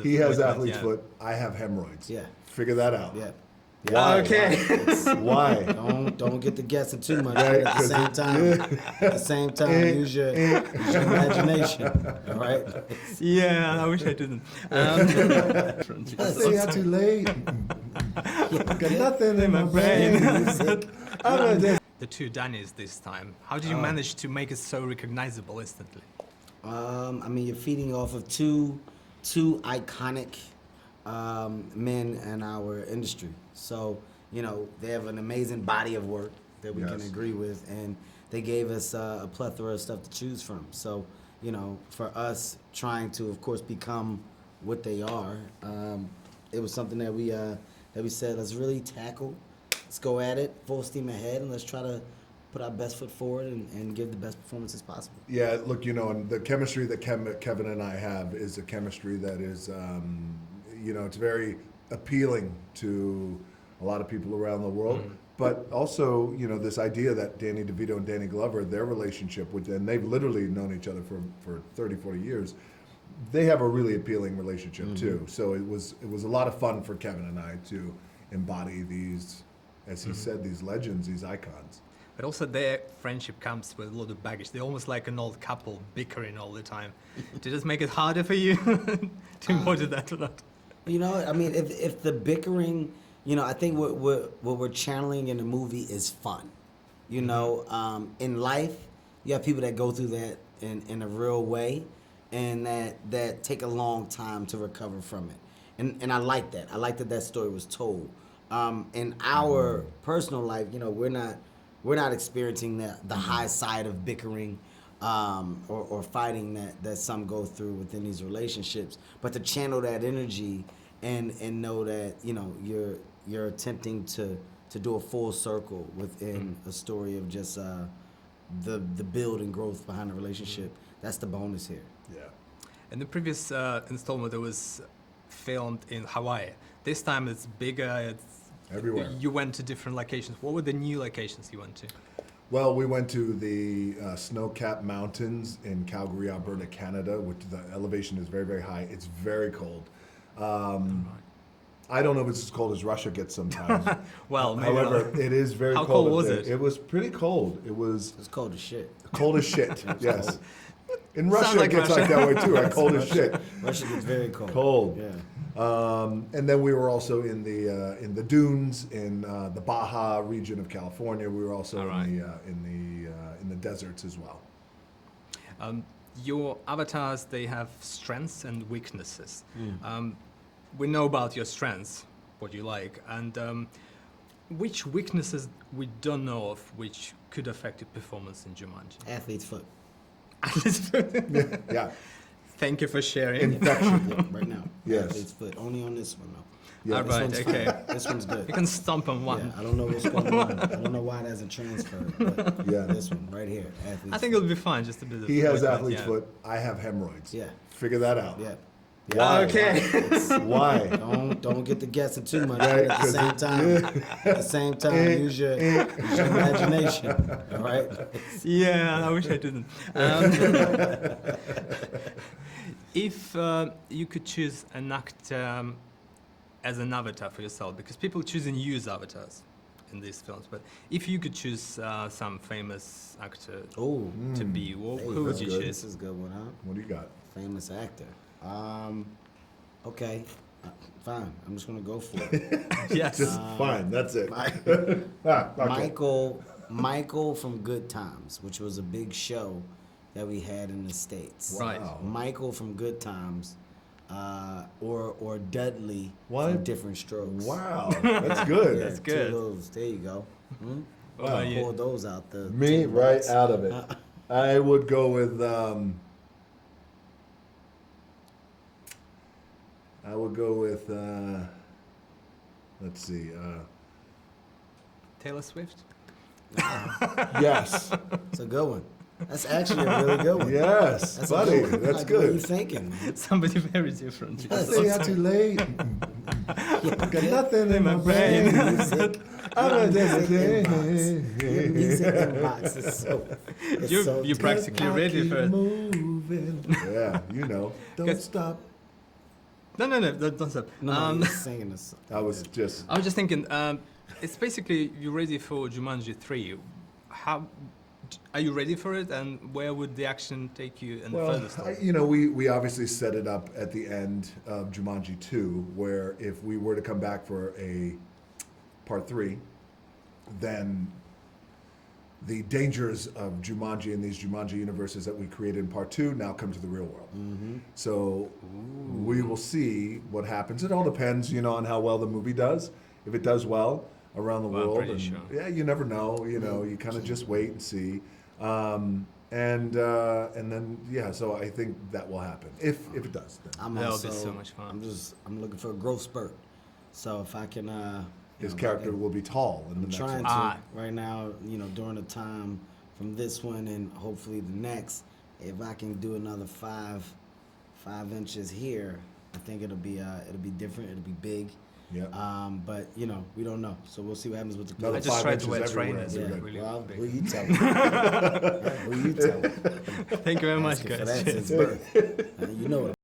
He has athlete's foot. I have hemorrhoids. Yeah. Figure that out. Yeah. Why? Okay. Why? Don't get to guessing too much. Right, At the same time, use your imagination. All right. Yeah, I wish I didn't. Stay out too late. Got nothing in my brain. The two Dannies this time. How did you manage to make it so recognizable instantly? I mean, you're feeding off of two iconic men in our industry. So, you know, they have an amazing body of work that we can agree with, and they gave us a plethora of stuff to choose from. So, you know, for us trying to, of course, become what they are, it was something that we said, let's really tackle, let's go at it, full steam ahead, and let's try to put our best foot forward and give the best performances possible. Yeah, look, you know, and the chemistry that Kevin and I have is a chemistry that is, you know, it's very appealing to a lot of people around the world. But also, you know, this idea that Danny DeVito and Danny Glover, their relationship, and they've literally known each other for 30, 40 years, they have a really appealing relationship too. So it was a lot of fun for Kevin and I to embody these, as he said, these legends, these icons. But also their friendship comes with a lot of baggage. They're almost like an old couple bickering all the time. Did this make it harder for you to embody that or not? You know, I mean, if the bickering, you know, I think what we're channeling in the movie is fun. You know, in life, you have people that go through that in a real way, and that take a long time to recover from it. And I like that. I like that story was told. In our personal life, you know, we're not experiencing the high side of bickering or fighting that some go through within these relationships. But to channel that energy and know that, you know, you're attempting to do a full circle within a story of just the build and growth behind the relationship. That's the bonus here. Yeah. In the previous installment, it was filmed in Hawaii. This time it's bigger. It's Everywhere. You went to different locations. What were the new locations you went to? Well, we went to the snow-capped mountains in Calgary, Alberta, Canada, which the elevation is very, very high. It's very cold. I don't know if it's as cold as Russia gets sometimes. Well, maybe however, not. it is very How cold. cold was there. it? It was pretty cold. It was It's cold as shit. cold as shit. Yes. In Sounds Russia, like it gets Russia. like that way too. Right? Cold as shit. Russia gets very cold. Cold. Yeah. And then we were also in the dunes in the Baja region of California. We were also in the deserts as well. Your avatars, they have strengths and weaknesses. We know about your strengths, what you like, and which weaknesses we don't know of which could affect your performance in Jumanji? Athlete's foot. Yeah. Thank you for sharing. Infection. Yeah, right now. Yes. Athlete's foot. Only on this one, though. Yeah. All right, This one's okay. fine. This one's good. You can stomp on one. Yeah, I don't know what's going on. I don't know why it hasn't transferred, but Yeah. this one right here, athlete's I think it'll be fine, just a bit of... He has movement, athlete's yeah. foot. I have hemorrhoids. Yeah. Figure that out. Yeah. Why? Okay. Why? Don't get to guessing too much. Right, At the same time, use your imagination. All right. Yeah, I wish I didn't. If you could choose an actor as an avatar for yourself, because people choose and use avatars in these films, but if you could choose some famous actor Oh, to be, who hey, would that's you good. choose? This is a good one, huh? What do you got? Famous actor. Okay. Fine. I'm just gonna go for it. Yes. Just fine. That's it. Mi- Okay. Michael from Good Times, which was a big show that we had in the States. Right. Wow. Michael from Good Times, or Dudley What? from Different Strokes. Wow. That's good. Yeah, That's two good. of those. There you go. What about you? Pull those out the Me, tin right box. out of it. I would go with. I would go with. Let's see. Taylor Swift? Yes. It's a good one. That's actually a really good one. Yes, That's a buddy. good one. That's Like, What are you good. thinking, man? Somebody very different. Yes. Stay out too late. Got nothing in my brain. Music. I'm Your a music inbox. Your music inbox is so. It's You're- so you're deep. practically- Basically I ready keep for it. moving. Yeah, you know. Don't Good. stop. No, don't stop. No, he's singing this. I was just I was just thinking, it's basically you're ready for Jumanji 3. How are you ready for it, and where would the action take you in the further story? you know, we obviously set it up at the end of Jumanji 2, where if we were to come back for a part 3, then the dangers of Jumanji and these Jumanji universes that we created in part 2 now come to the real world. So we will see what happens. It all depends, you know, on how well the movie does. If it does well around the Well, I'm world, pretty sure. yeah, you never know. You know, you kind of just wait and see. And then yeah, so I think that will happen if it does. Then. I'm That'll also, be so much fun. I'm looking for a growth spurt. So if I can, His character will be tall in the I'm next trying one. to right now, you know, during the time from this one and hopefully the next, if I can do another 5 inches here, I think it'll be different. It'll be big. Yeah. But you know, we don't know. So we'll see what happens with the Another I clothes. just 5 tried to wear inches everywhere. trainers. Yeah. Really Well, big. who you telling? Who you telling? Thank you very much, Asking for guys. that Cheers. since birth. You know what